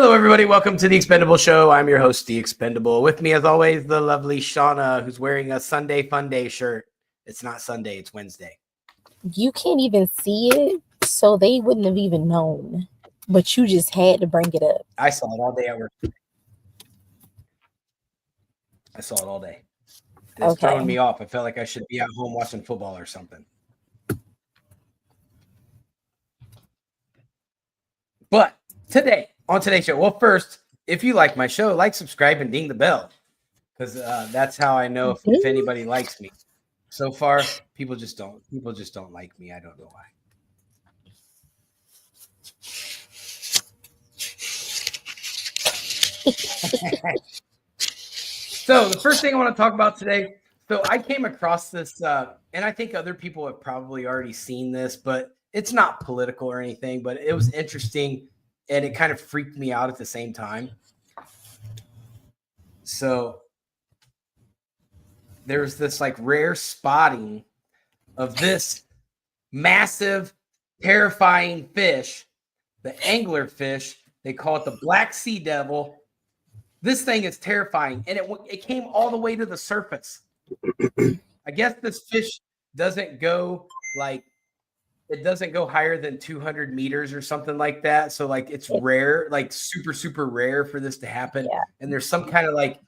Hello, everybody. Welcome to The Expendable Show. I'm your host, The Expendable. With me, as always, the lovely Shauna, who's wearing a Sunday Fun Day shirt. It's not Sunday, it's Wednesday. You can't even see it, so they wouldn't have even known. But you just had to bring it up. I saw it all day at work. I saw it all day. It's throwing me off. I felt like I should be at home watching football or something. But today, on today's show, well, first, if you like my show, like, subscribe, and ding the bell, because that's how I know if anybody likes me. So far, people just don't like me. I don't know why. So the first thing I want to talk about today. So I came across this, and I think other people have probably already seen this, but it's not political or anything, but it was interesting, and it kind of freaked me out at the same time. So there's this like rare spotting of this massive, terrifying fish, the anglerfish. They call it the black sea devil. This thing is terrifying, and it came all the way to the surface. I guess this fish doesn't go higher than 200 meters or something like that. So like it's rare, like super, super rare for this to happen. Yeah. And there's some kind of like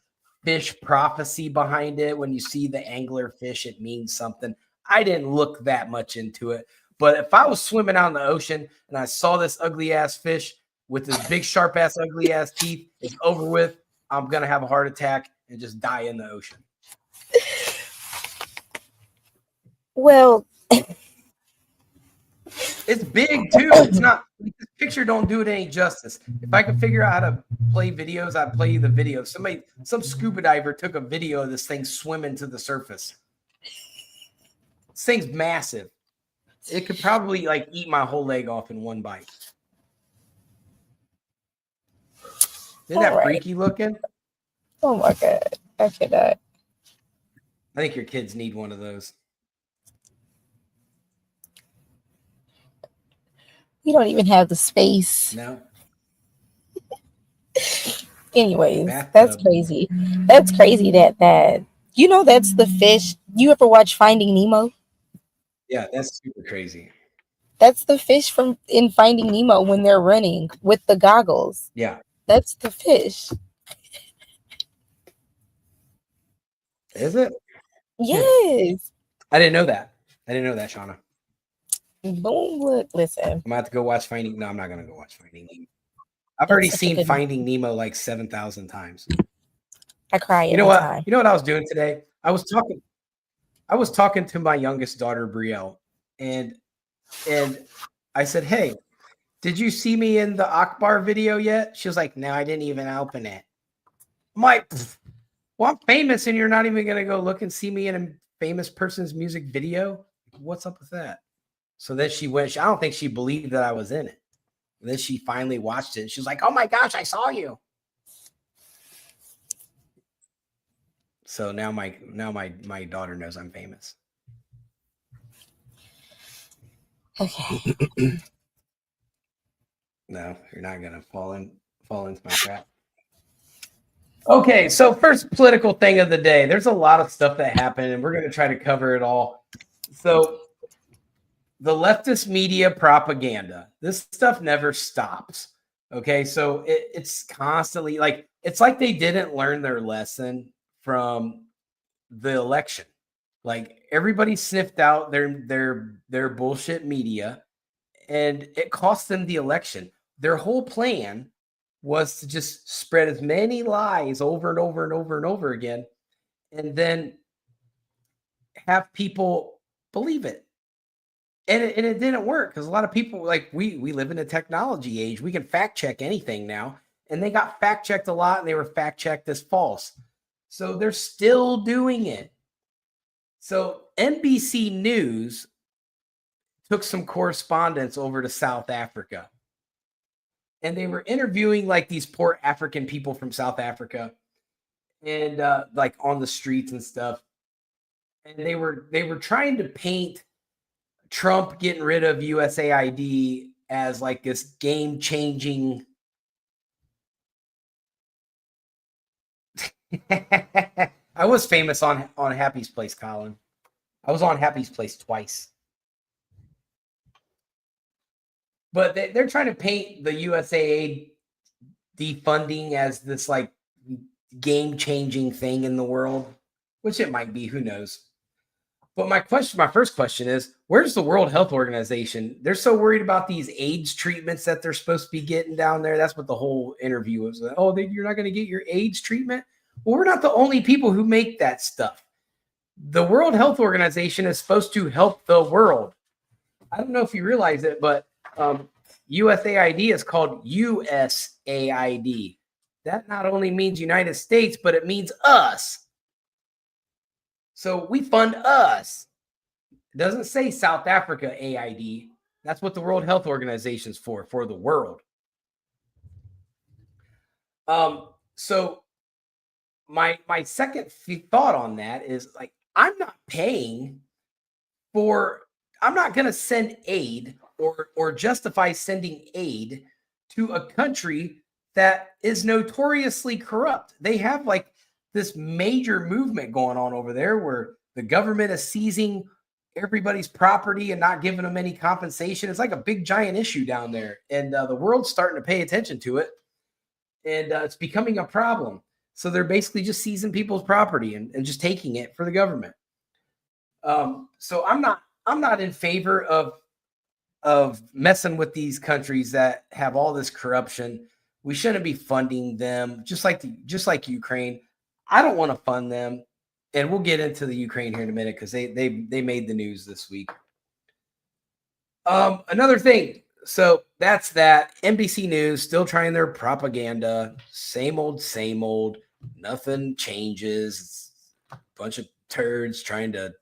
fish prophecy behind it. When you see the angler fish, it means something. I didn't look that much into it, but if I was swimming out in the ocean and I saw this ugly ass fish with this big sharp ass ugly ass teeth, it's over with. I'm gonna have a heart attack and just die in the ocean. Well, it's big too. It's not. This picture don't do it any justice. If I could figure out how to play videos, I'd play you the video. Some scuba diver took a video of this thing swimming to the surface. This thing's massive. It could probably like eat my whole leg off in one bite. Isn't that freaky looking? Oh my God. I cannot. I think your kids need one of those. You don't even have the space. No. Anyways, that's crazy. That's crazy that that's the fish. You ever watch Finding Nemo? Yeah, that's super crazy. That's the fish in Finding Nemo when they're running with the goggles. Yeah. That's the fish. Is it? Yes. I didn't know that. Shauna. Boom, look, listen. I'm gonna have to go watch Finding. No, I'm not gonna go watch Finding Nemo. I've already seen Finding Nemo like 7,000 times. I cry every time. You know what I was doing today? I was talking to my youngest daughter, Brielle, and I said, "Hey, did you see me in the Akbar video yet?" She was like, "No, I didn't even open it." I'm like, "Well, I'm famous, and you're not even gonna go look and see me in a famous person's music video? What's up with that?" So then she went. I don't think she believed that I was in it. And then she finally watched it. She was like, "Oh my gosh, I saw you." So now my daughter knows I'm famous. Okay. No, you're not gonna fall into my trap. Okay, so first political thing of the day. There's a lot of stuff that happened, and we're gonna try to cover it all. So the leftist media propaganda, this stuff never stops. Okay, so it's constantly like it's like they didn't learn their lesson from the election. Like everybody sniffed out their bullshit media, and it cost them the election. Their whole plan was to just spread as many lies over and over and over and over again, and then have people believe it. And it didn't work because a lot of people, like we live in a technology age. We can fact check anything now. And they got fact checked a lot, and they were fact checked as false. So they're still doing it. So NBC News took some correspondence over to South Africa. And they were interviewing like these poor African people from South Africa and like on the streets and stuff. And they were trying to paint Trump getting rid of USAID as like this game-changing I was famous on Happy's Place, Colin. I was on Happy's Place twice. But they're trying to paint the USAA defunding as this like game-changing thing in the world, which it might be. Who knows? But my first question is, where's the World Health Organization? They're so worried about these AIDS treatments that they're supposed to be getting down there. That's what the whole interview was. Oh, you're not going to get your AIDS treatment? Well, we're not the only people who make that stuff. The World Health Organization is supposed to help the world. I don't know if you realize it, but USAID is called USAID. That not only means United States, but it means us. So we fund us. It doesn't say South Africa AID. That's what the World Health Organization is for the world. So my second thought on that is like, I'm not going to send aid or justify sending aid to a country that is notoriously corrupt. They have like this major movement going on over there where the government is seizing everybody's property and not giving them any compensation. It's like a big giant issue down there, and the world's starting to pay attention to it, and it's becoming a problem. So they're basically just seizing people's property and just taking it for the government. So I'm not in favor of messing with these countries that have all this corruption. We shouldn't be funding them, just like Ukraine. I don't want to fund them, and we'll get into the Ukraine here in a minute because they made the news this week. Another thing, so that's that. NBC News still trying their propaganda, same old, nothing changes. It's a bunch of turds trying to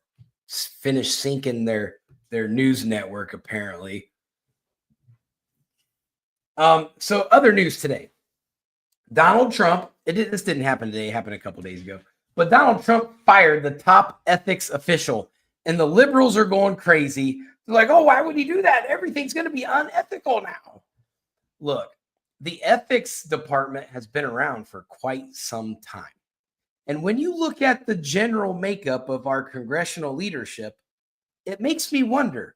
finish sinking their news network, apparently. So other news today. Donald Trump, this didn't happen today, it happened a couple days ago, but Donald Trump fired the top ethics official, and the liberals are going crazy. They're like, oh, why would he do that? Everything's going to be unethical now. Look, the ethics department has been around for quite some time. And when you look at the general makeup of our congressional leadership, it makes me wonder,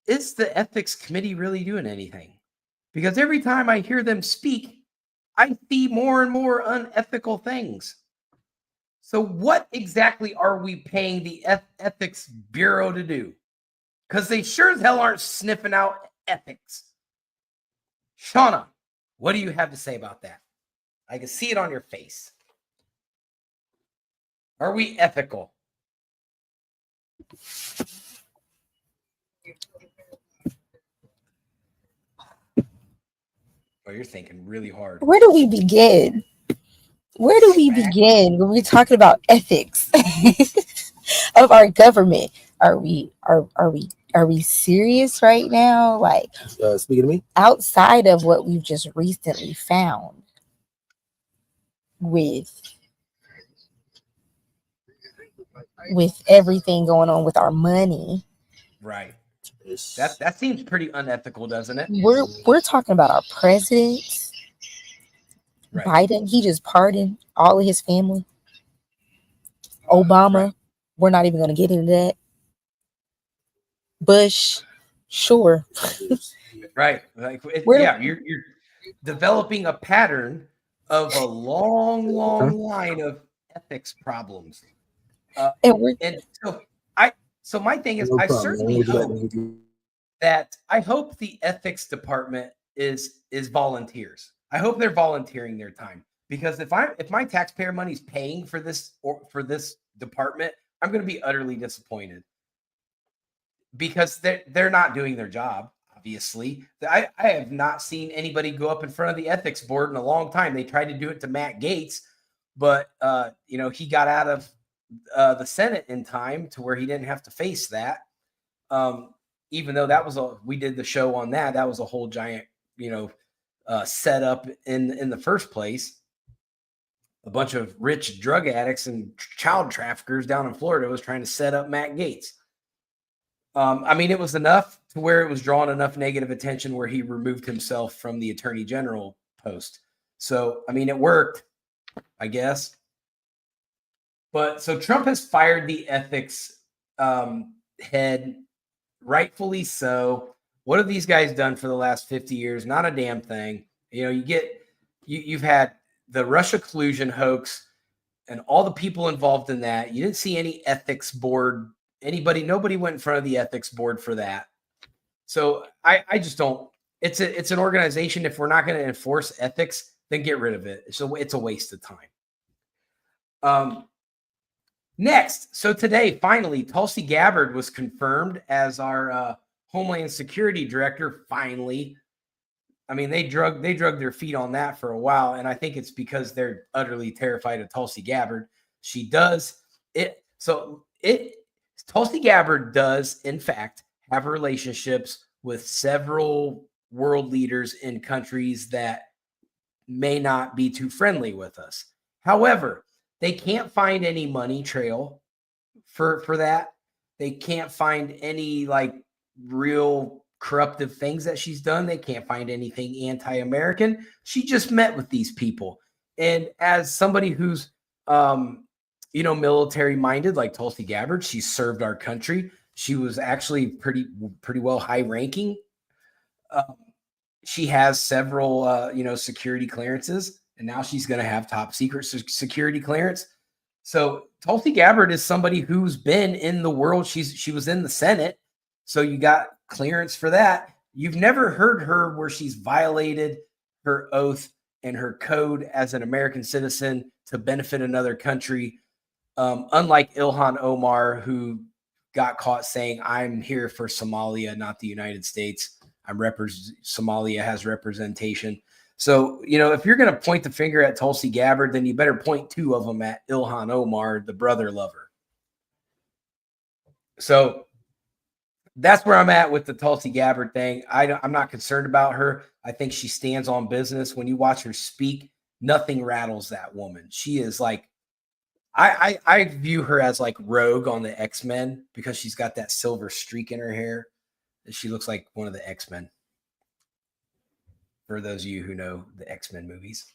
is the ethics committee really doing anything? Because every time I hear them speak, I see more and more unethical things. So what exactly are we paying the Ethics Bureau to do? Because they sure as hell aren't sniffing out ethics. Shauna, what do you have to say about that? I can see it on your face. Are we ethical? Oh, you're thinking really hard. Where do we begin? Where do we begin when we're talking about ethics of our government? Are we serious right now? Like, speaking to me, outside of what we've just recently found with everything going on with our money, right? That seems pretty unethical, doesn't it? We're talking about our president, right. Biden. He just pardoned all of his family. Obama, right. We're not even going to get into that. Bush, sure. Right. Like, you're developing a pattern of a long line of ethics problems. So my thing is, I certainly hope that the ethics department is volunteers. I hope they're volunteering their time, because if my taxpayer money is paying for this department, I'm going to be utterly disappointed, because they're not doing their job. Obviously, I have not seen anybody go up in front of the ethics board in a long time. They tried to do it to Matt Gaetz, but he got out of the Senate in time to where he didn't have to face that. Even though we did the show on that. That was a whole giant, set up in the first place. A bunch of rich drug addicts and child traffickers down in Florida was trying to set up Matt Gaetz. It was enough to where it was drawing enough negative attention where he removed himself from the attorney general post. So, it worked. I guess. But so Trump has fired the ethics head, rightfully so. What have these guys done for the last 50 years? Not a damn thing. You know, you've had the Russia collusion hoax and all the people involved in that. You didn't see any ethics board, nobody went in front of the ethics board for that. So I just don't. It's an organization. If we're not going to enforce ethics, then get rid of it. So it's a waste of time. Next, so today, finally, Tulsi Gabbard was confirmed as our Homeland Security Director. Finally, I mean, they drug their feet on that for a while, and I think it's because they're utterly terrified of Tulsi Gabbard. She does it. So Tulsi Gabbard does, in fact, have relationships with several world leaders in countries that may not be too friendly with us. However, they can't find any money trail for that. They can't find any like real corruptive things that she's done. They can't find anything anti-American. She just met with these people. And as somebody who's, military minded, like Tulsi Gabbard, she served our country. She was actually pretty well high ranking. She has several, security clearances. And now she's going to have top secret security clearance. So Tulsi Gabbard is somebody who's been in the world. She was in the Senate. So you got clearance for that. You've never heard her where she's violated her oath and her code as an American citizen to benefit another country. Unlike Ilhan Omar, who got caught saying, I'm here for Somalia, not the United States. Somalia has representation. So, if you're going to point the finger at Tulsi Gabbard, then you better point two of them at Ilhan Omar, the brother lover. So that's where I'm at with the Tulsi Gabbard thing. I'm not concerned about her. I think she stands on business. When you watch her speak, nothing rattles that woman. She is like, I view her as like Rogue on the X-Men because she's got that silver streak in her hair. She looks like one of the X-Men. For those of you who know the X-Men movies.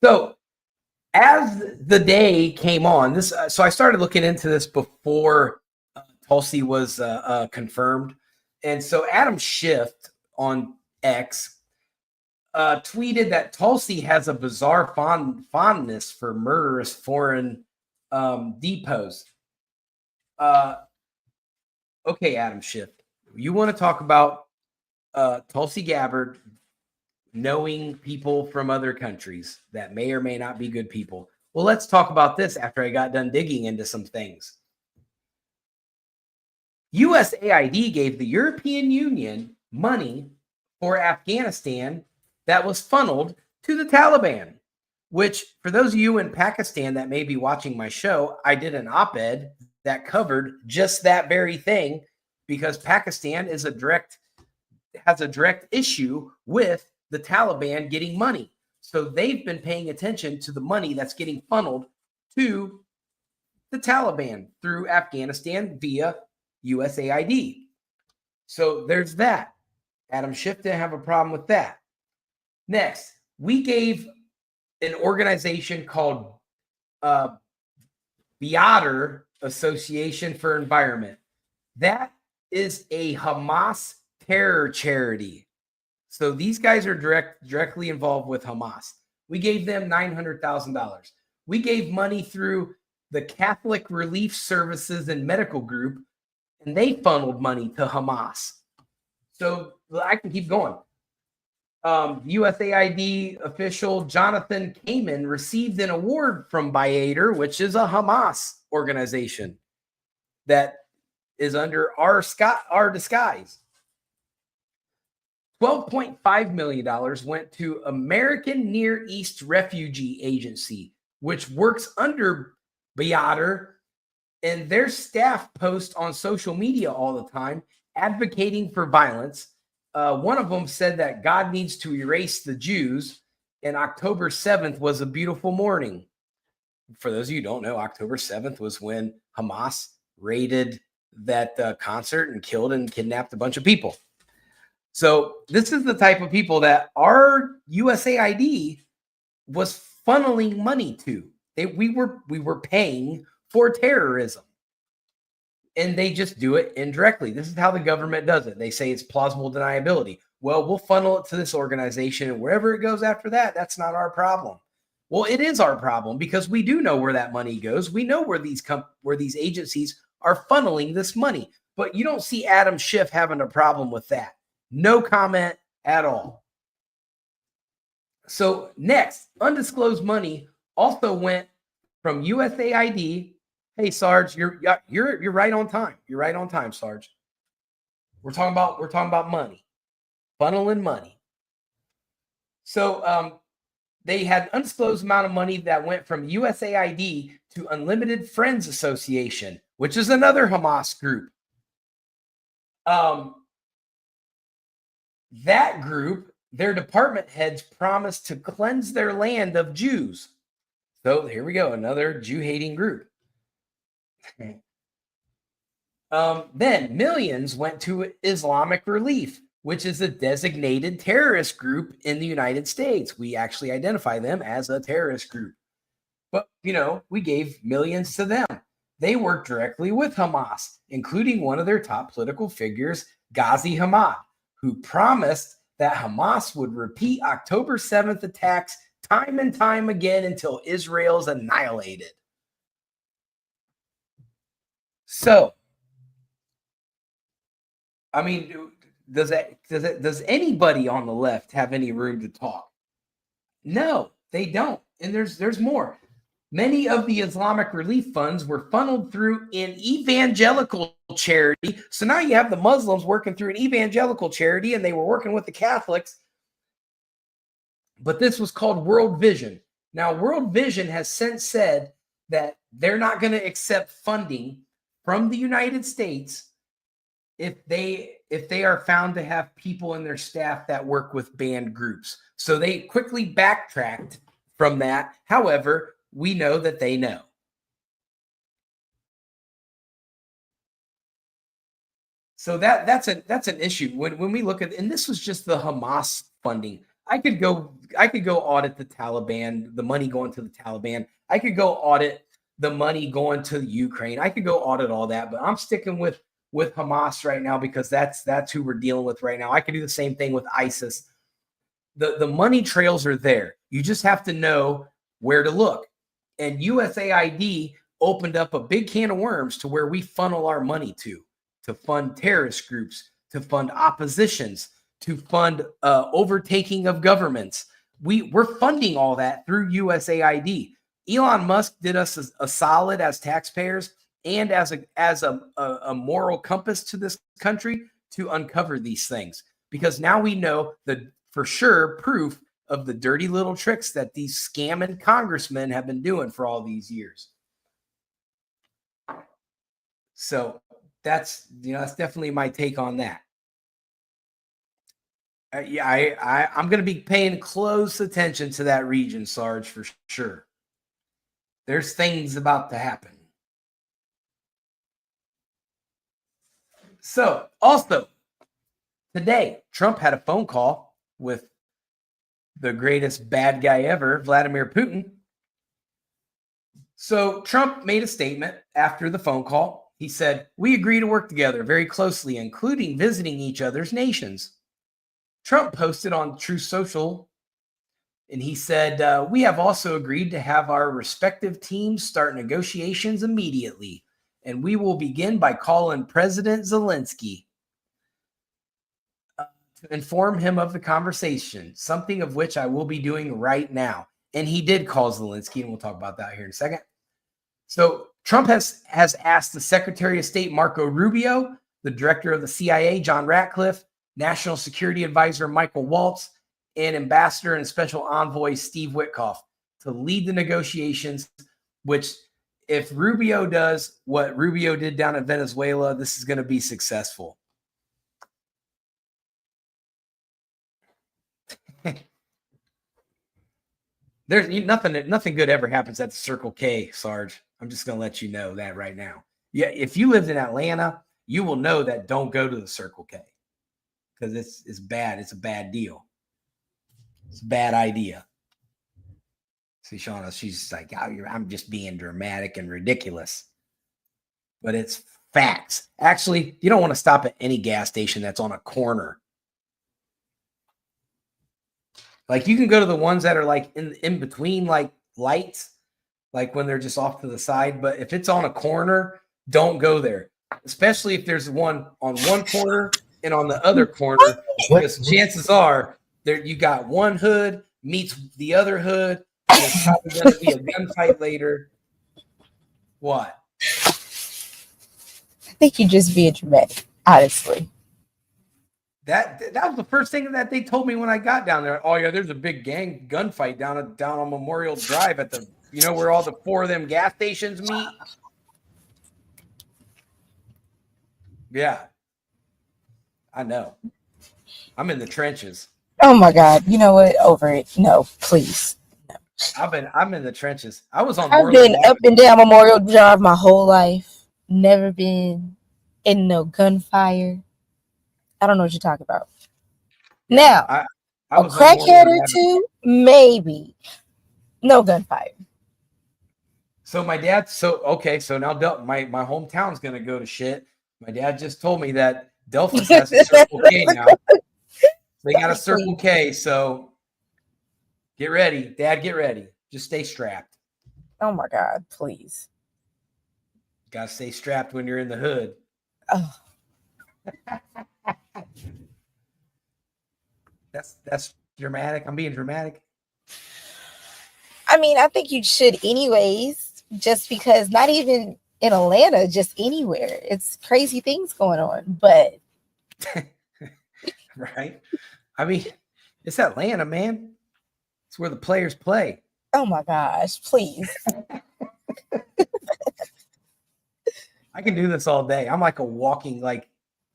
So as the day came on, so I started looking into this before Tulsi was confirmed. And so Adam Schiff on X tweeted that Tulsi has a bizarre fondness for murderous foreign depots. Okay, Adam Schiff, you want to talk about Tulsi Gabbard knowing people from other countries that may or may not be good people. Well, let's talk about this after I got done digging into some things. USAID gave the European Union money for Afghanistan that was funneled to the Taliban, which for those of you in Pakistan that may be watching my show, I did an op-ed that covered just that very thing because Pakistan has a direct issue with the Taliban getting money. So they've been paying attention to the money that's getting funneled to the Taliban through Afghanistan via USAID. So there's that. Adam Schiff didn't have a problem with that. Next, we gave an organization called Beater Association for Environment. That is a Hamas terror charity. So these guys are directly involved with Hamas. We gave them $900,000. We gave money through the Catholic Relief Services and Medical Group, and they funneled money to Hamas. So I can keep going. USAID official Jonathan Kamen received an award from Beater, which is a Hamas organization that is under our disguise. $12.5 million went to American Near East Refugee Agency, which works under Beater, and their staff post on social media all the time advocating for violence. One of them said that God needs to erase the Jews, and October 7th was a beautiful morning. For those of you who don't know, October 7th was when Hamas raided that concert and killed and kidnapped a bunch of people. So this is the type of people that our USAID was funneling money to. We were paying for terrorism. And they just do it indirectly. This is how the government does it. They say it's plausible deniability. Well, we'll funnel it to this organization, and wherever it goes after that, that's not our problem. Well, it is our problem because we do know where that money goes. We know where these agencies are funneling this money. But you don't see Adam Schiff having a problem with that. No comment at all. So next, undisclosed money also went from USAID. Hey, Sarge, you're right on time. You're right on time, Sarge. We're talking about money, funneling money. So they had undisclosed amount of money that went from USAID to Unlimited Friends Association, which is another Hamas group. That group, their department heads promised to cleanse their land of Jews. So here we go, another Jew-hating group. Then millions went to Islamic Relief, which is a designated terrorist group in the United States. We actually identify them as a terrorist group. But, we gave millions to them. They work directly with Hamas, including one of their top political figures, Ghazi Hamad, who promised that Hamas would repeat October 7th attacks time and time again until Israel's annihilated. So, I mean, does anybody on the left have any room to talk? No, they don't. And there's more. Many of the Islamic relief funds were funneled through an evangelical charity. So now you have the Muslims working through an evangelical charity, and they were working with the Catholics. But this was called World Vision. Now, World Vision has since said that they're not going to accept funding from the United States if they are found to have people in their staff that work with banned groups. So they quickly backtracked from that. However, we know that they know. So that's an issue when we look at, and this was just the Hamas funding. I could go audit the Taliban, the money going to the Taliban. I could go audit the money going to Ukraine. I could go audit all that, but I'm sticking with Hamas right now because that's who we're dealing with right now. I could do the same thing with ISIS. The money trails are there. You just have to know where to look. And USAID opened up a big can of worms to where we funnel our money to fund terrorist groups, to fund oppositions, to fund overtaking of governments. We're funding all that through USAID. Elon Musk did us a solid as taxpayers and as a moral compass to this country to uncover these things, because now we know the for sure proof of the dirty little tricks that these scamming congressmen have been doing for all these years. So that's definitely my take on that. I'm going to be paying close attention to that region, Sarge, for sure. There's things about to happen. So also today, Trump had a phone call with the greatest bad guy ever, Vladimir Putin. So Trump made a statement after the phone call. He said, "We agree to work together very closely, including visiting each other's nations." Trump posted on Truth Social, and he said, "We have also agreed to have our respective teams start negotiations immediately, and we will begin by calling President Zelensky to inform him of the conversation, something of which I will be doing right now." And he did call Zelensky, and we'll talk about that here in a second. So Trump has asked the Secretary of State, Marco Rubio, the Director of the CIA, John Ratcliffe, National Security Advisor, Michael Waltz, and Ambassador and Special Envoy, Steve Witkoff, to lead the negotiations, which if Rubio does what Rubio did down in Venezuela, this is going to be successful. There's nothing good ever happens at the Circle K, Sarge. I'm just going to let you know that right now. Yeah, if you lived in Atlanta, you will know that don't go to the Circle K because it's bad. It's a bad deal. It's a bad idea. See, Shauna, she's like, oh, I'm just being dramatic and ridiculous. But it's facts. Actually, you don't want to stop at any gas station that's on a corner. Like you can go to the ones that are like in between like lights, like when they're just off to the side. But if it's on a corner, don't go there. Especially if there's one on one corner and on the other corner, because chances are there you got one hood meets the other hood, and there's probably going to be a gunfight later. What? I think you're just being dramatic, honestly. That was the first thing that they told me when I got down there. Oh yeah, there's a big gang gunfight down on Memorial Drive at the where all the 4 of them gas stations meet. Yeah, I know. I'm in the trenches. Oh my God! You know what? Over it. No, please. No. I'm in the trenches. I was on. I've been up and down Memorial Drive my whole life. Never been in no gunfire. I don't know what you're talking about. Now, I a crackhead or two, maybe. No gunfire. So my dad, so now my hometown's gonna go to shit. My dad just told me that Delphus has a Circle K now. They got a Circle K, so get ready, Dad. Get ready. Just stay strapped. Oh my God, please. Gotta stay strapped when you're in the hood. Oh. That's dramatic. I'm being dramatic. I mean, I think you should anyways, just because not even in Atlanta, just anywhere. It's crazy things going on, but right. I mean, it's Atlanta, man. It's where the players play. Oh my gosh, please. I can do this all day. I'm like a walking like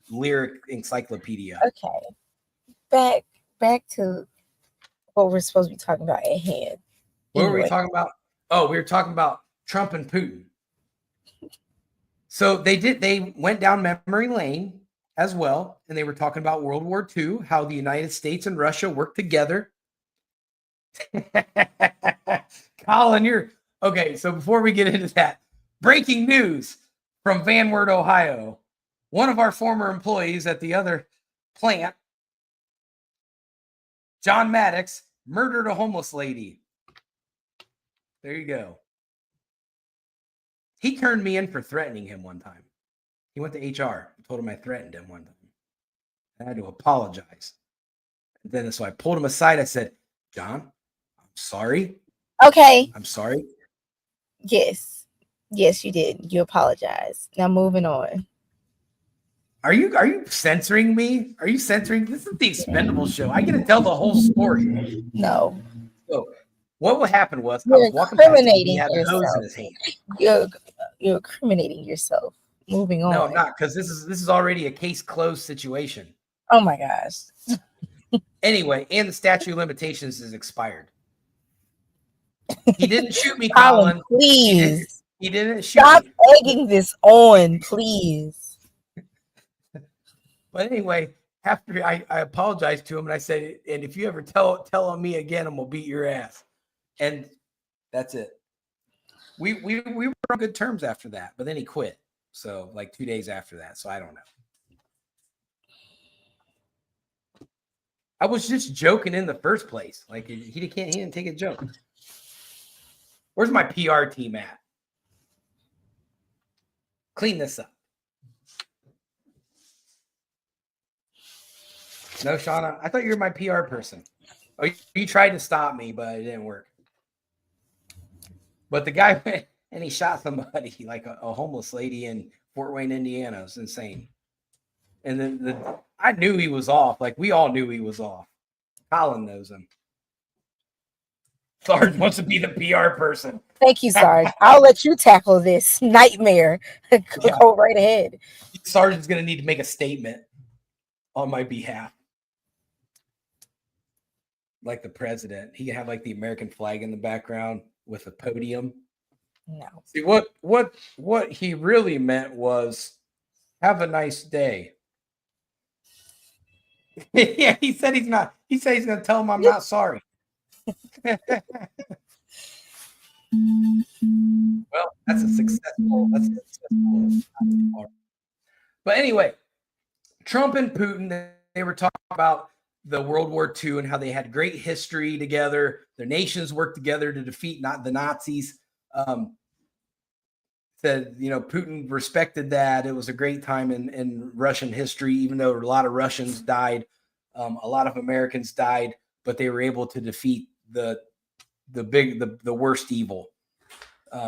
lyric encyclopedia. Okay. Back to what we're supposed to be talking about at hand. What were we talking about? Oh, we were talking about Trump and Putin. So they went down memory lane as well, and they were talking about World War II, how the United States and Russia worked together. Colin, you're okay. So before we get into that, breaking news from Van Wert, Ohio. One of our former employees at the other plant, John Maddox, murdered a homeless lady. There you go. He turned me in for threatening him one time. He went to HR and told him I threatened him one time. I had to apologize. And then so I pulled him aside. I said, John, I'm sorry. Okay. I'm sorry. Yes, you did. You apologize. Now moving on. Are you censoring me? Are you censoring? This is the Expendables show. I get to tell the whole story. No. So what would happen was I was walking past him, he had a hose in his hand. You're incriminating yourself. Moving on. No, I'm not, because this is already a case closed situation. Oh my gosh. Anyway, and the statute of limitations is expired. He didn't shoot me, Colin. Please. He didn't shoot Stop me. egging this on, please. But anyway, after I apologized to him and I said, and if you ever tell on me again, I'm gonna beat your ass. And that's it. We were on good terms after that, but then he quit. So like 2 days after that. So I don't know. I was just joking in the first place. Like he didn't take a joke. Where's my PR team at? Clean this up. No, Shauna, I thought you were my PR person. Oh, you tried to stop me, but it didn't work. But the guy went and he shot somebody, like a homeless lady in Fort Wayne, Indiana. It was insane. And then I knew he was off. Like we all knew he was off. Colin knows him. Sarge wants to be the PR person. Thank you, Sarge. I'll let you tackle this nightmare. Go right ahead. Sarge is going to need to make a statement on my behalf. Like the president. He can have like the American flag in the background with a podium. No. See, what he really meant was have a nice day. Yeah, he said he's not. He said he's going to tell him I'm not sorry. Well, that's a successful. But anyway, Trump and Putin, they were talking about the World War II and how they had great history together. Their nations worked together to defeat not the Nazis. Said, Putin respected that. It was a great time in Russian history, even though a lot of Russians died, a lot of Americans died, but they were able to defeat the worst evil,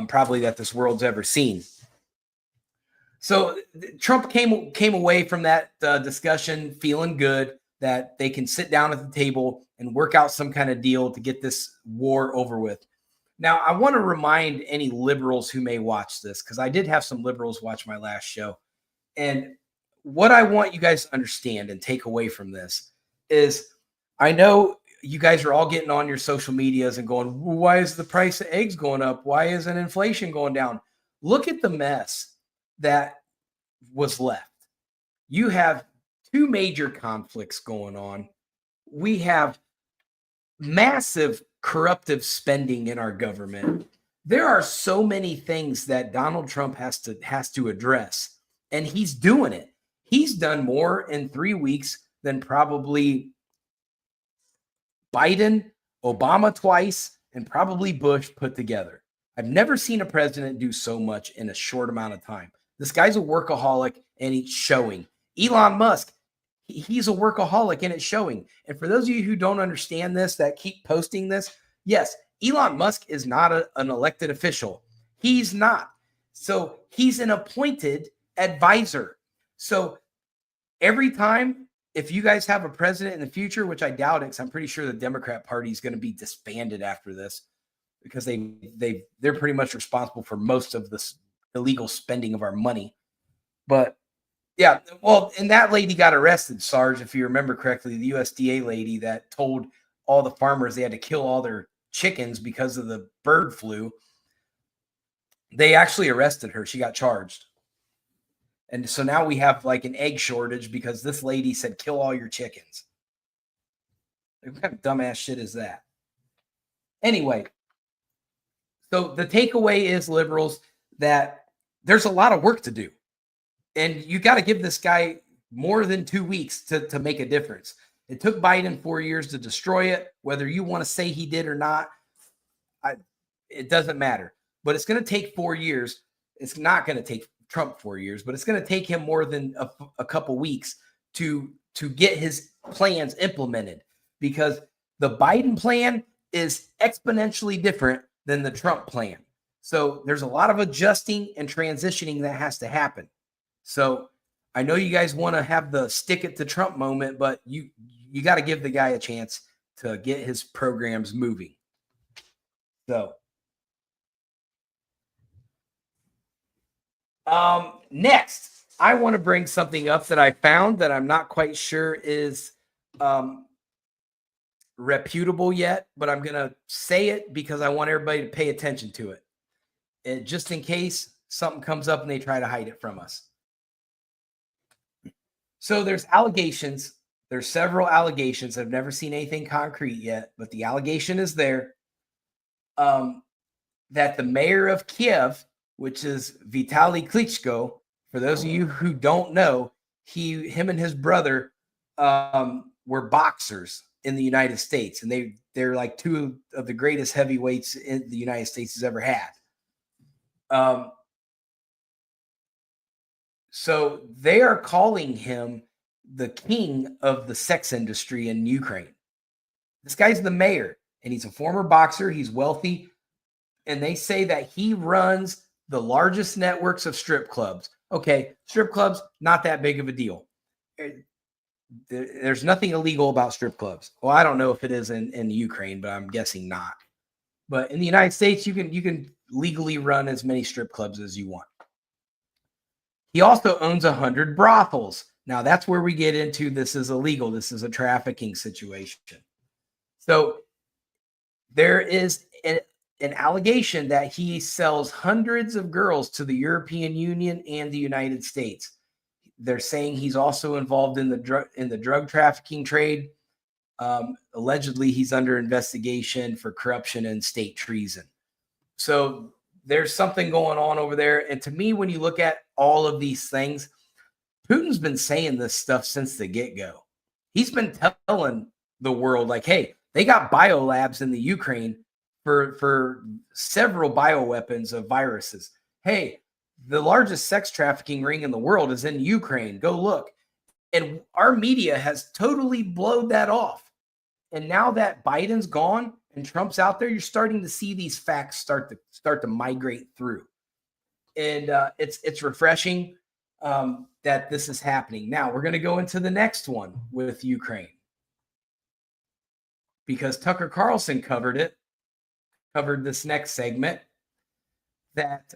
probably that this world's ever seen. So Trump came away from that discussion feeling good that they can sit down at the table and work out some kind of deal to get this war over with. Now, I want to remind any liberals who may watch this, because I did have some liberals watch my last show. And what I want you guys to understand and take away from this is, I know you guys are all getting on your social medias and going, why is the price of eggs going up? Why isn't inflation going down? Look at the mess that was left. You have two major conflicts going on. We have massive corruptive spending in our government. There are so many things that Donald Trump has to address, and he's doing it. He's done more in 3 weeks than probably Biden, Obama twice, and probably Bush put together. I've never seen a president do so much in a short amount of time. This guy's a workaholic, and he's showing. Elon Musk, he's a workaholic, and it's showing. And for those of you who don't understand this, that keep posting this, yes, Elon Musk is not an elected official. He's not. So he's an appointed advisor. So every time, if you guys have a president in the future, which I doubt it, because I'm pretty sure the Democrat Party is going to be disbanded after this, because they're pretty much responsible for most of this illegal spending of our money. But yeah, well, and that lady got arrested, Sarge, if you remember correctly, the USDA lady that told all the farmers they had to kill all their chickens because of the bird flu. They actually arrested her. She got charged. And so now we have like an egg shortage because this lady said, kill all your chickens. What kind of dumbass shit is that? Anyway, so the takeaway is, liberals, that there's a lot of work to do. And you got to give this guy more than 2 weeks to make a difference. It took Biden 4 years to destroy it. Whether you want to say he did or not, it doesn't matter. But it's going to take 4 years. It's not going to take Trump 4 years, but it's going to take him more than a couple weeks to get his plans implemented, because the Biden plan is exponentially different than the Trump plan. So there's a lot of adjusting and transitioning that has to happen. So I know you guys want to have the stick it to Trump moment, but you got to give the guy a chance to get his programs moving. So next, I want to bring something up that I found that I'm not quite sure is reputable yet, but I'm going to say it because I want everybody to pay attention to it. And just in case something comes up and they try to hide it from us. So there's allegations. There's several allegations. I've never seen anything concrete yet, but the allegation is there that the mayor of Kiev, which is Vitaly Klitschko, for those of you who don't know, him and his brother were boxers in the United States, and they're like two of the greatest heavyweights in the United States has ever had. So they are calling him the king of the sex industry in Ukraine. This guy's the mayor, and he's a former boxer. He's wealthy, and they say that he runs the largest networks of strip clubs. Okay, strip clubs, not that big of a deal. There's nothing illegal about strip clubs. Well, I don't know if it is in Ukraine, but I'm guessing not. But in the United States, you can legally run as many strip clubs as you want. He also owns 100 brothels. Now, that's where we get into this is illegal. This is a trafficking situation. So there is an allegation that he sells hundreds of girls to the European Union and the United States. They're saying he's also involved in the drug trafficking trade. Allegedly, he's under investigation for corruption and state treason. So there's something going on over there. And to me, when you look at all of these things, Putin's been saying this stuff since the get-go. He's been telling the world, like, hey, they got biolabs in the Ukraine for several bioweapons of viruses. Hey, the largest sex trafficking ring in the world is in Ukraine. Go look. And our media has totally blown that off. And now that Biden's gone and Trump's out there, you're starting to see these facts start to migrate through. And it's refreshing that this is happening. Now we're going to go into the next one with Ukraine, because Tucker Carlson covered this next segment, that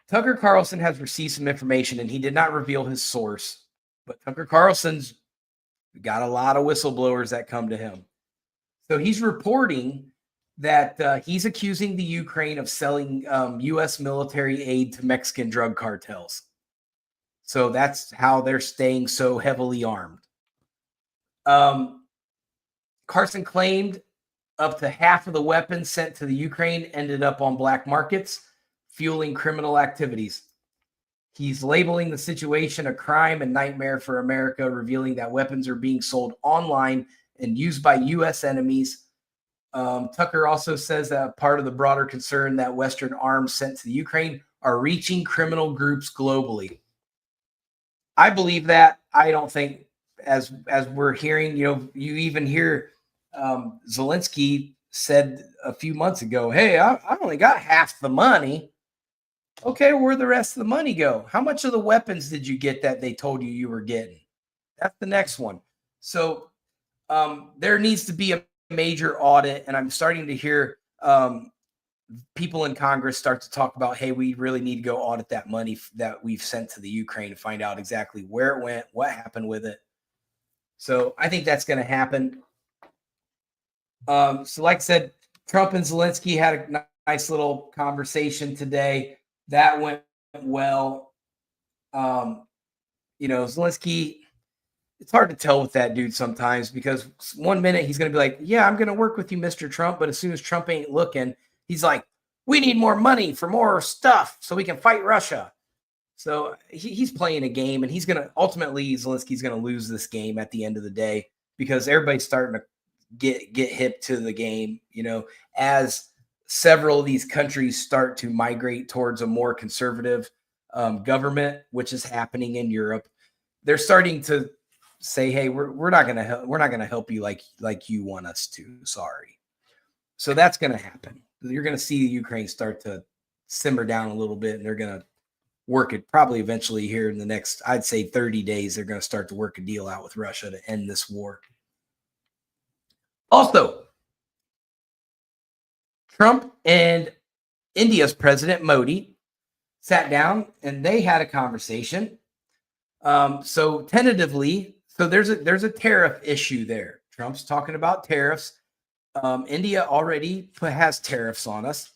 Tucker Carlson has received some information, and he did not reveal his source, but Tucker Carlson's got a lot of whistleblowers that come to him. So he's reporting that he's accusing the Ukraine of selling U.S. military aid to Mexican drug cartels. So that's how they're staying so heavily armed. Carson claimed up to half of the weapons sent to the Ukraine ended up on black markets, fueling criminal activities. He's labeling the situation a crime and nightmare for America, revealing that weapons are being sold online and used by U.S. enemies. Tucker also says that part of the broader concern that Western arms sent to the Ukraine are reaching criminal groups globally. I believe that. I don't think, as we're hearing, you even hear Zelensky said a few months ago, hey, I only got half the money. Okay, where'd the rest of the money go? How much of the weapons did you get that they told you were getting? That's the next one. So there needs to be a major audit, and I'm starting to hear people in Congress start to talk about, hey, we really need to go audit that money that we've sent to the Ukraine to find out exactly where it went, what happened with it. So I think that's going to happen. So like I said, Trump and Zelensky had a nice little conversation today. That went well. Zelensky, it's hard to tell with that dude sometimes, because 1 minute he's going to be like, yeah, I'm going to work with you, Mr. Trump. But as soon as Trump ain't looking, he's like, we need more money for more stuff so we can fight Russia. So he's playing a game, and Zelensky's going to lose this game at the end of the day, because everybody's starting to get hip to the game, as several of these countries start to migrate towards a more conservative government, which is happening in Europe. They're starting to say, hey, we're not going to help you like you want us to. Sorry. So that's going to happen. You're going to see the Ukraine start to simmer down a little bit, and they're going to work it probably eventually here in the next, I'd say 30 days. They're going to start to work a deal out with Russia to end this war. Also, Trump and India's President Modi sat down and they had a conversation. So tentatively, there's a tariff issue there. Trump's talking about tariffs. India already has tariffs on us.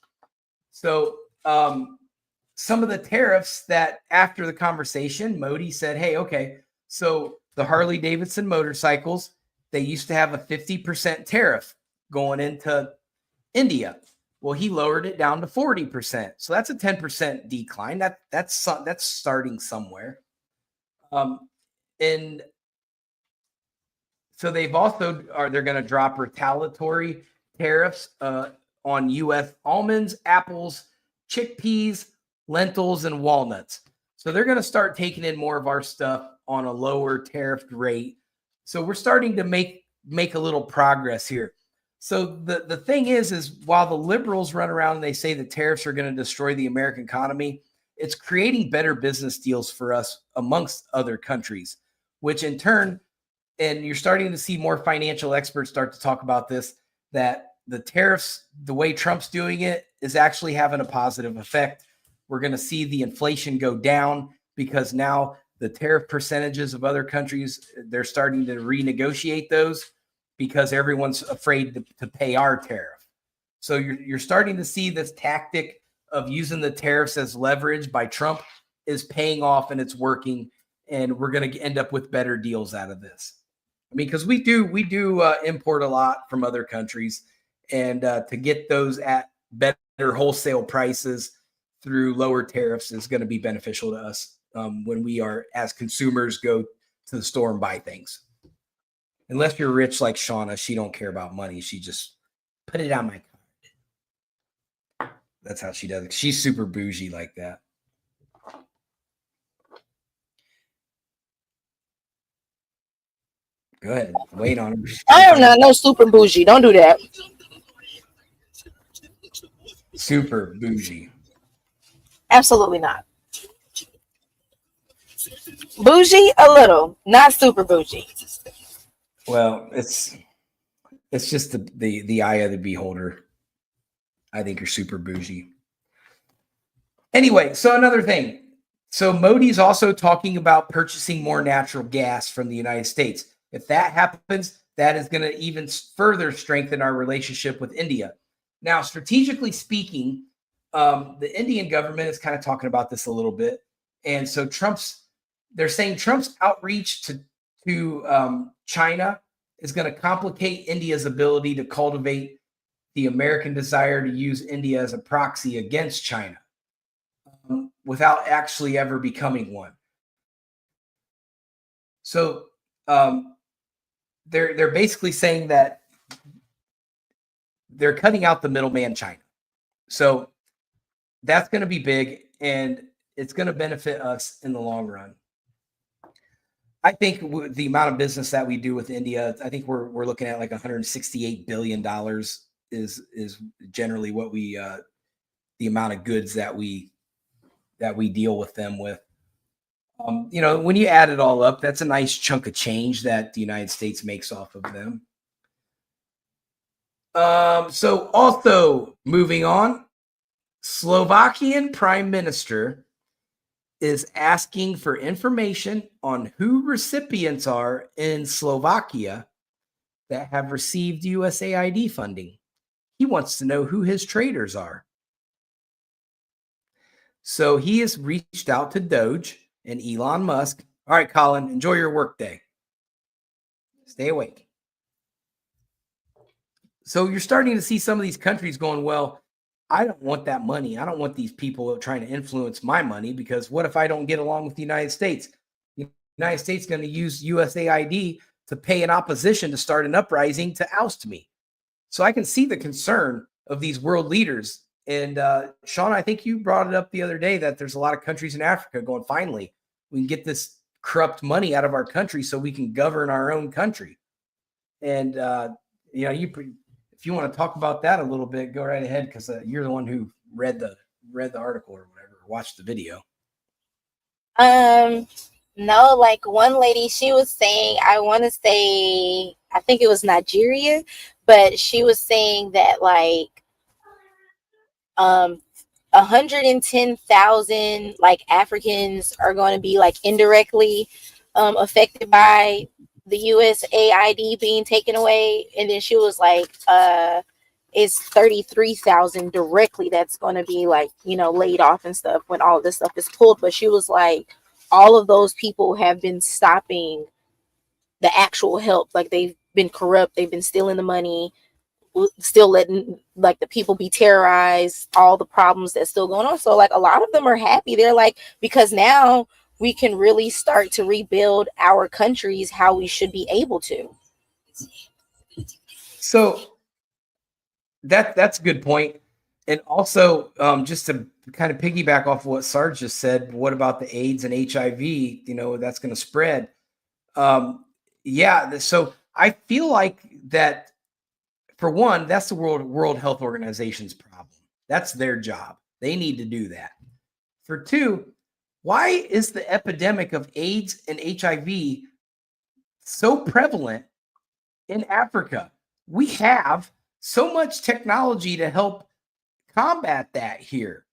So some of the tariffs that after the conversation, Modi said, hey, okay, so the Harley Davidson motorcycles, they used to have a 50% tariff going into India. Well, he lowered it down to 40%. So that's a 10% decline. That's starting somewhere. And so they're going to drop retaliatory tariffs on U.S. almonds, apples, chickpeas, lentils, and walnuts. So they're going to start taking in more of our stuff on a lower tariff rate. So we're starting to make a little progress here. So the thing is while the liberals run around and they say the tariffs are going to destroy the American economy, it's creating better business deals for us amongst other countries, which in turn, and you're starting to see more financial experts start to talk about this, that the tariffs, the way Trump's doing it, is actually having a positive effect. We're going to see the inflation go down, because now the tariff percentages of other countries, they're starting to renegotiate those, because everyone's afraid to pay our tariff. So you're starting to see this tactic of using the tariffs as leverage by Trump is paying off, and it's working, and we're going to end up with better deals out of this. I mean, because we do import a lot from other countries, and to get those at better wholesale prices through lower tariffs is going to be beneficial to us when we are, as consumers, go to the store and buy things. Unless you're rich like Shauna, she don't care about money. She just put it on my card. That's how she does it. She's super bougie like that. Go ahead. Wait on her. I am not no super bougie. Don't do that. Super bougie. Absolutely not. Bougie a little, not super bougie. Well, it's just the eye of the beholder. I think you're super bougie. Anyway, so another thing. So Modi's also talking about purchasing more natural gas from the United States. If that happens, that is going to even further strengthen our relationship with India. Now, strategically speaking, the Indian government is kind of talking about this a little bit. And so they're saying Trump's outreach to China is going to complicate India's ability to cultivate the American desire to use India as a proxy against China without actually ever becoming one. So they're basically saying that they're cutting out the middleman China. So that's going to be big, and it's going to benefit us in the long run. I think the amount of business that we do with India, I think we're looking at like $168 billion is generally what we the amount of goods that we deal with them with. When you add it all up, that's a nice chunk of change that the United States makes off of them. So also moving on, Slovakian Prime Minister is asking for information on who recipients are in Slovakia that have received USAID funding. He wants to know who his traders are. So he has reached out to Doge and Elon Musk. All right, Colin, enjoy your work day. Stay awake. So you're starting to see some of these countries going, well, I don't want that money. I don't want these people trying to influence my money, because what if I don't get along with the United States? The United States is going to use USAID to pay an opposition to start an uprising to oust me. So I can see the concern of these world leaders. And Sean, I think you brought it up the other day that there's a lot of countries in Africa going, finally, we can get this corrupt money out of our country so we can govern our own country. And, if you want to talk about that a little bit, go right ahead, because you're the one who read the article or whatever, or watched the video. No, like one lady, she was saying, I think it was Nigeria, but she was saying that like 110,000 like Africans are going to be like indirectly affected by the USAID being taken away. And then she was like, it's 33,000 directly that's going to be like, laid off and stuff when all of this stuff is pulled. But she was like, all of those people have been stopping the actual help. Like they've been corrupt. They've been stealing the money, still letting like the people be terrorized, all the problems that's still going on. So like a lot of them are happy. They're like, because now we can really start to rebuild our countries how we should be able to. So that's a good point. And also, just to kind of piggyback off what Sarge just said, what about the AIDS and HIV? That's going to spread. So I feel like that, for one, that's the World Health Organization's problem. That's their job. They need to do that. For two, why is the epidemic of AIDS and HIV so prevalent in Africa? We have so much technology to help combat that here.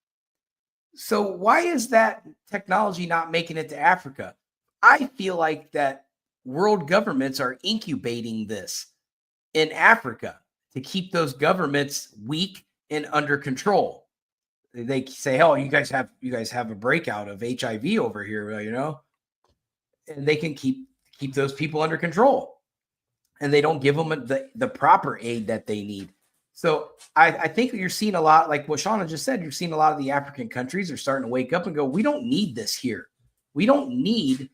So why is that technology not making it to Africa? I feel like that world governments are incubating this in Africa to keep those governments weak and under control. They say, "Oh, you guys have a breakout of HIV over here," and they can keep those people under control. and they don't give them the proper aid that they need. So I think you're seeing a lot, like what Shauna just said, you're seeing a lot of the African countries are starting to wake up and go, we don't need this here. We don't need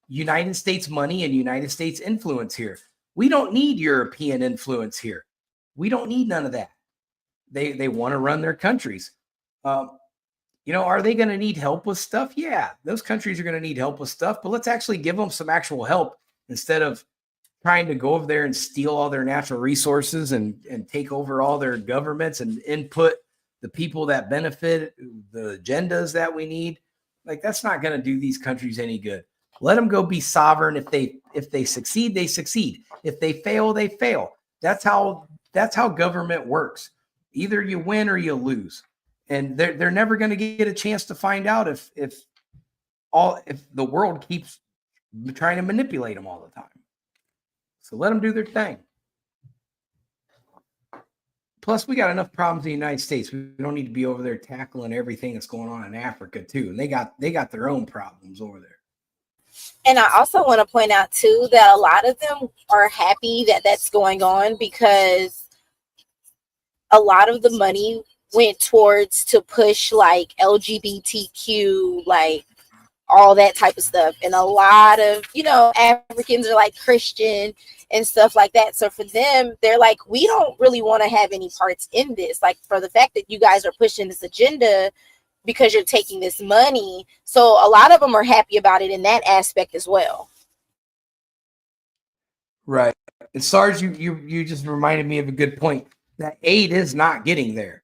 United States money and United States influence here. We don't need European influence here. We don't need none of that. They want to run their countries. Are they going to need help with stuff? Yeah, those countries are going to need help with stuff, but let's actually give them some actual help instead of trying to go over there and steal all their natural resources and take over all their governments and input the people that benefit the agendas that we need. Like, that's not going to do these countries any good. Let them go be sovereign. If they succeed, they succeed. If they fail, they fail. That's how government works. Either you win or you lose. And they're never going to get a chance to find out if the world keeps trying to manipulate them all the time. So let them do their thing. Plus, we got enough problems in the United States. We don't need to be over there tackling everything that's going on in Africa too. And they got their own problems over there. And I also want to point out too that a lot of them are happy that that's going on, because a lot of the money went towards to push like LGBTQ, like all that type of stuff. And a lot of, Africans are like Christian and stuff like that. So for them, they're like, we don't really want to have any parts in this. Like, for the fact that you guys are pushing this agenda because you're taking this money. So a lot of them are happy about it in that aspect as well. Right. And Sarge, you just reminded me of a good point. That aid is not getting there.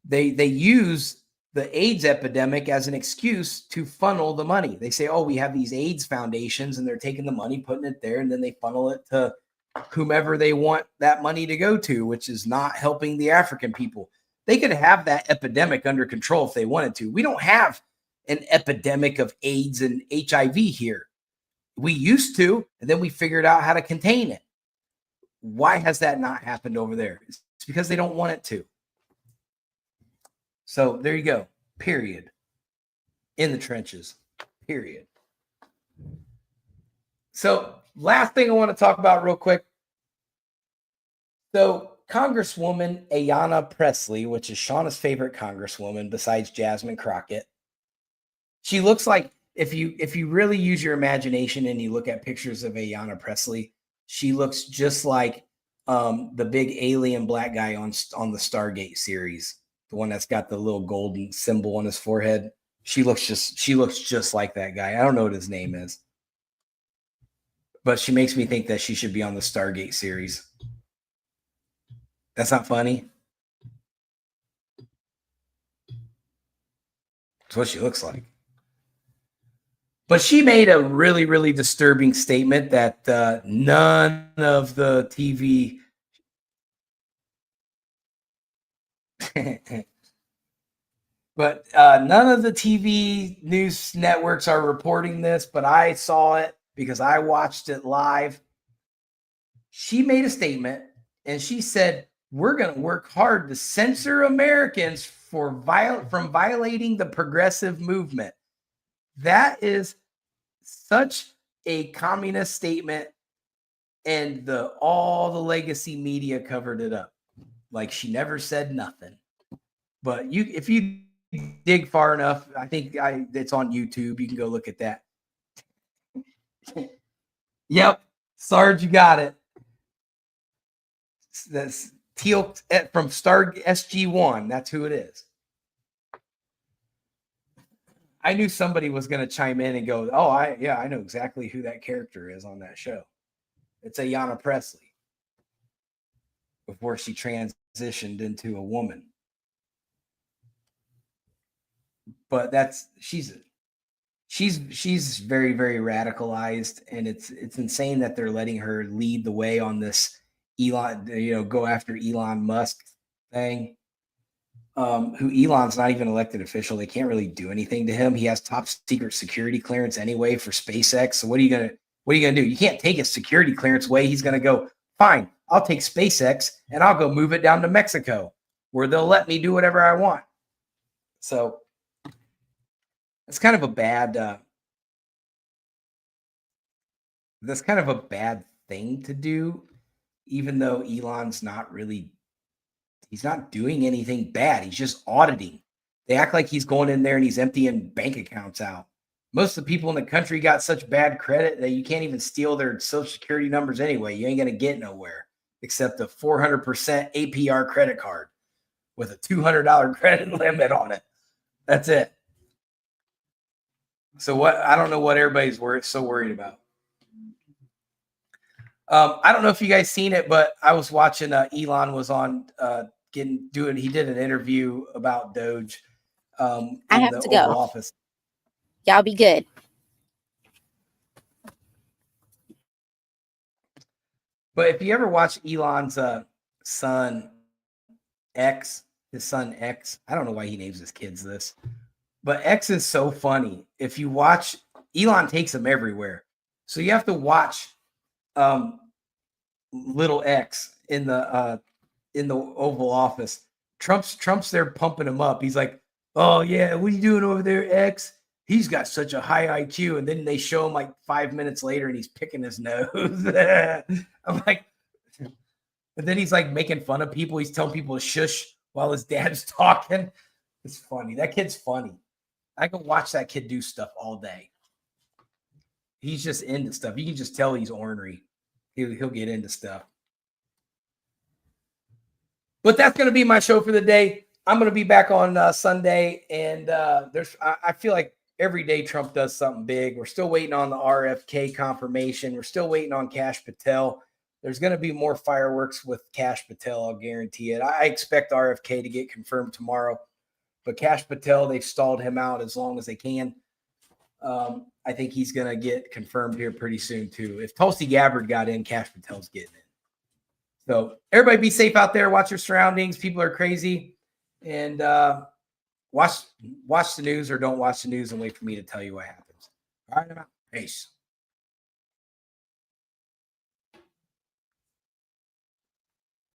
They use the AIDS epidemic as an excuse to funnel the money. They say, oh, we have these AIDS foundations, and they're taking the money, putting it there, and then they funnel it to whomever they want that money to go to, which is not helping the African people. They could have that epidemic under control if they wanted to. We don't have an epidemic of AIDS and HIV here. We used to, and then we figured out how to contain it. Why has that not happened over there? It's because they don't want it to. So there you go. Period. In the trenches. Period. So last thing I want to talk about real quick. So Congresswoman Ayanna Pressley, which is Shauna's favorite congresswoman besides Jasmine Crockett. She looks like, if you really use your imagination and you look at pictures of Ayanna Pressley, she looks just like the big alien black guy on the Stargate series. The one that's got the little golden symbol on his forehead. She looks just like that guy. I don't know what his name is, but she makes me think that she should be on the Stargate series. That's not funny. That's what she looks like. But she made a really, really disturbing statement that none of the TV but none of the TV news networks are reporting this, but I saw it because I watched it live. She made a statement and she said, we're going to work hard to censor Americans from violating the progressive movement. That is such a communist statement, and all the legacy media covered it up. Like, she never said nothing. But if you dig far enough, I think it's on YouTube. You can go look at that. Yep, Sarge, you got it. That's Teal from Star SG1. That's who it is. I knew somebody was going to chime in and go, "Oh, I know exactly who that character is on that show. It's Ayanna Pressley before she transitioned into a woman." But she's very, very radicalized, and it's insane that they're letting her lead the way on this Elon, go after Elon Musk thing. Who Elon's not even elected official. They can't really do anything to him. He has top secret security clearance anyway for SpaceX. So what are you gonna do? You can't take his security clearance away. He's gonna go, fine, I'll take SpaceX and I'll go move it down to Mexico where they'll let me do whatever I want. So it's kind of a bad that's kind of a bad thing to do. even though Elon's not really, he's not doing anything bad. He's just auditing. They act like he's going in there and he's emptying bank accounts out. Most of the people in the country got such bad credit that you can't even steal their social security numbers anyway. You ain't going to get nowhere except a 400% APR credit card with a $200 credit limit on it. That's it. So what? I don't know what everybody's so worried about. I don't know if you guys seen it, but I was watching. Elon was on he did an interview about Doge. I have to go. Office. Y'all be good. But if you ever watch Elon's son X, his son X, I don't know why he names his kids this, but X is so funny. If you watch, Elon takes him everywhere, so you have to watch little X in the Oval Office. Trump's there pumping him up. He's like, "Oh yeah, what are you doing over there, X? He's got such a high IQ." And then they show him like 5 minutes later, and he's picking his nose. I'm like, and then he's like making fun of people. He's telling people to shush while his dad's talking. It's funny. That kid's funny. I can watch that kid do stuff all day. He's just into stuff. You can just tell he's ornery. He'll get into stuff. But that's going to be my show for the day. I'm going to be back on Sunday, and I feel like every day Trump does something big. We're still waiting on the RFK confirmation. We're still waiting on Kash Patel. There's going to be more fireworks with Kash Patel, I'll guarantee it. I expect RFK to get confirmed tomorrow, but Kash Patel, they've stalled him out as long as they can. I think he's going to get confirmed here pretty soon, too. If Tulsi Gabbard got in, Kash Patel's getting in. So everybody be safe out there. Watch your surroundings. People are crazy. And watch the news or don't watch the news and wait for me to tell you what happens. All right, I'm out. Peace.